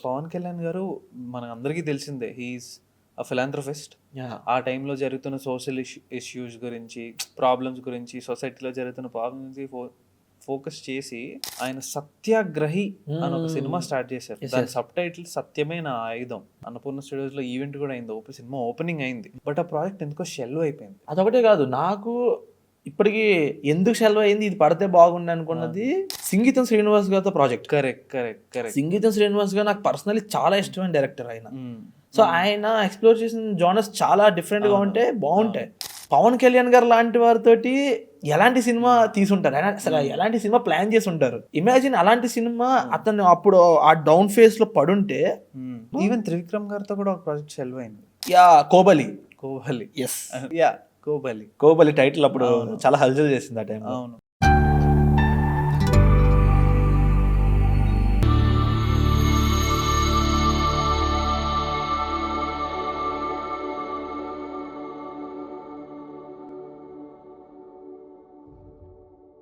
పవన్ కళ్యాణ్ గారు మన అందరికీ తెలిసిందే, హీఈస్ అ ఫిలాంథ్రఫిస్ట్. ఆ టైంలో జరుగుతున్న సోషల్ ఇష్యూస్ గురించి, ప్రాబ్లమ్స్ గురించి, సొసైటీలో జరుగుతున్న ప్రాబ్లమ్స్ గురించి ఫోకస్ చేసి ఆయన సత్యాగ్రహి అని ఒక సినిమా స్టార్ట్ చేశారు. దాని సబ్ టైటిల్ సత్యమే నా ఆయుధం. అన్నపూర్ణ స్టూడియోస్ లో ఈవెంట్ కూడా అయింది, సినిమా ఓపెనింగ్ అయింది. బట్ ఆ ప్రాజెక్ట్ ఎందుకో షెల్ అయిపోయింది. అదొకటే కాదు, నాకు ఇప్పటికి ఎందుకు సెలవు అయింది, ఇది పడితే బాగుంది అనుకున్నది సింగీతం శ్రీనివాస్ గారితో ప్రాజెక్ట్. కరెక్ట్. సింగీతం శ్రీనివాస్ గారు నాకు పర్సనలీ చాలా ఇష్టమైన డైరెక్టర్ ఆయన. సో ఆయన ఎక్స్ప్లోర్ చేసిన జానర్స్ చాలా డిఫరెంట్ గా ఉంటాయి, బాగుంటాయి. పవన్ కళ్యాణ్ గారు లాంటి వారితోటి ఎలాంటి సినిమా తీసుంటారు, అసలు ఎలాంటి సినిమా ప్లాన్ చేసి ఉంటారు. ఇమాజిన్ అలాంటి సినిమా అతను అప్పుడు ఆ డౌన్ ఫేస్ లో పడుంటే. ఈవెన్ త్రివిక్రమ్ గారితో కూడా ఒక ప్రాజెక్ట్ సెలవు అయింది. కోబలి. ఎస్, కోబలి టైటిల్ అప్పుడు చాలా హల్చల్ చేసింది ఆ టైం. అవును.